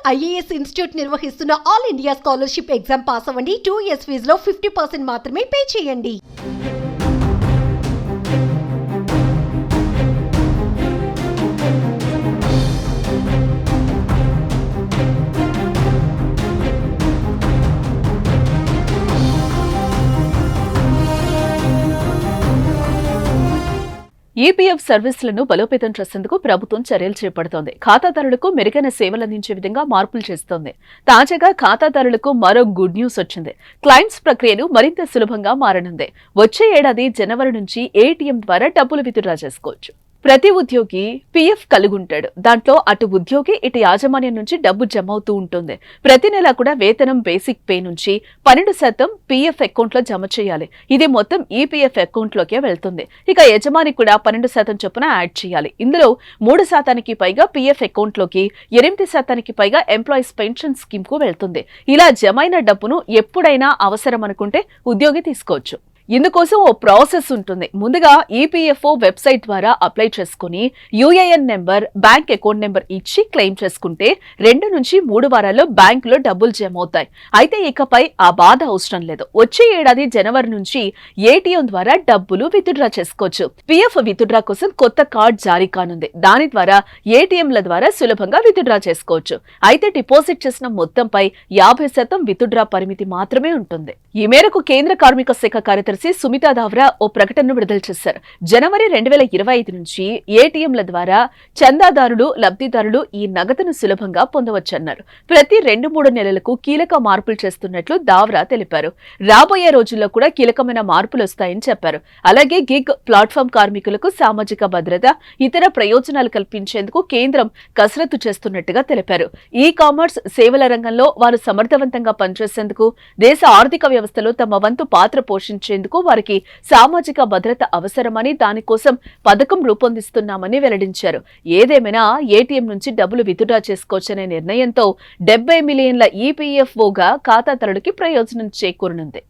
IAS institute నిర్వహిస్తున్న all India scholarship exam pass అవ్వండి. 2 years ఫీజులో 50% మాత్రమే పే చేయండి. ఈపీఎఫ్ సర్వీసులను బలోపేతం చేసేందుకు ప్రభుత్వం చర్యలు చేపడుతోంది. ఖాతాదారులకు మెరుగైన సేవలందించే విధంగా మార్పులు చేస్తోంది. తాజాగా ఖాతాదారులకు మరో గుడ్ న్యూస్ వచ్చింది. క్లైమ్స్ ప్రక్రియను మరింత సులభంగా మారనుంది. వచ్చే ఏడాది జనవరి నుంచి ఏటీఎం ద్వారా డబ్బులు విత్డ్రా చేసుకోవచ్చు. ప్రతి ఉద్యోగి పీఎఫ్ కలిగుంటాడు. దాంట్లో అటు ఉద్యోగి ఇటు యాజమాన్యం నుంచి డబ్బు జమ అవుతూ ఉంటుంది. ప్రతి నెల కూడా వేతనం బేసిక్ పే నుంచి 12% పీఎఫ్ అకౌంట్ లో జమ చేయాలి. ఇది మొత్తం ఈపీఎఫ్ అకౌంట్ లోకే వెళ్తుంది. ఇక యజమాని కూడా 12% చొప్పున యాడ్ చేయాలి. ఇందులో 3% పైగా పీఎఫ్ అకౌంట్ లోకి, 8% పైగా ఎంప్లాయీస్ పెన్షన్ స్కీమ్ కు వెళ్తుంది. ఇలా జమైన డబ్బును ఎప్పుడైనా అవసరం అనుకుంటే ఉద్యోగి తీసుకోవచ్చు. ఇందుకోసం ఓ ప్రాసెస్ ఉంటుంది. ముందుగా ఈపీఎఫ్ఓ వెబ్సైట్ ద్వారా అప్లై చేసుకుని UAN number, bank account number ఇచ్చి క్లెయిమ్ చేసుకుంటే 2 నుంచి 3 వారాల్లో బ్యాంకులో డబ్బులు జమ అవుతాయి. అయితే ఇకపై ఆ బాధ అవసరం లేదు. వచ్చే ఏడాది జనవరి నుంచి ఏటీఎం ద్వారా డబ్బులు విత్డ్రా చేసుకోవచ్చు. పీఎఫ్ విత్డ్రా కోసం కొత్త కార్డ్ జారీ కానుంది. దాని ద్వారా ఏటీఎంల ద్వారా సులభంగా విత్డ్రా చేసుకోవచ్చు. అయితే డిపాజిట్ చేసిన మొత్తంపై 50% విత్డ్రా పరిమితి మాత్రమే ఉంటుంది. ఈ మేరకు కేంద్ర కార్మిక శాఖ కార్యదర్శి సుమితా దావ్రా ఓ ప్రకటనను విడుదల చేశారు. జనవరి 2025 నుంచి ఏటీఎంల ద్వారా చందాదారులు, లబ్ధిదారులు ఈ నగదును సులభంగా పొందవచ్చన్నారు. ప్రతి 2-3 నెలలకు కీలక మార్పులు చేస్తున్నట్లు దావ్రా తెలిపారు. రాబోయే రోజుల్లో కూడా కీలకమైన మార్పులు వస్తాయని చెప్పారు. అలాగే గిగ్ ప్లాట్ఫామ్ కార్మికులకు సామాజిక భద్రత, ఇతర ప్రయోజనాలు కల్పించేందుకు కేంద్రం కసరత్తు చేస్తున్నట్టుగా తెలిపారు. ఈ కామర్స్ సేవల రంగంలో వారు సమర్థవంతంగా పనిచేసేందుకు, దేశ ఆర్థిక వ్యవస్థలో తమ వంతు పాత్ర పోషించేందుకు వారికి సామాజిక భద్రత అవసరమని, దానికోసం పథకం రూపొందిస్తున్నామని వెల్లడించారు. ఏదేమైనా ఏటీఎం నుంచి డబ్బులు విత్డ్రా చేసుకోవచ్చనే నిర్ణయంతో 70 మిలియన్ల ఈపీఎఫ్ఓగా ఖాతాదారులకి ప్రయోజనం చేకూరనుంది.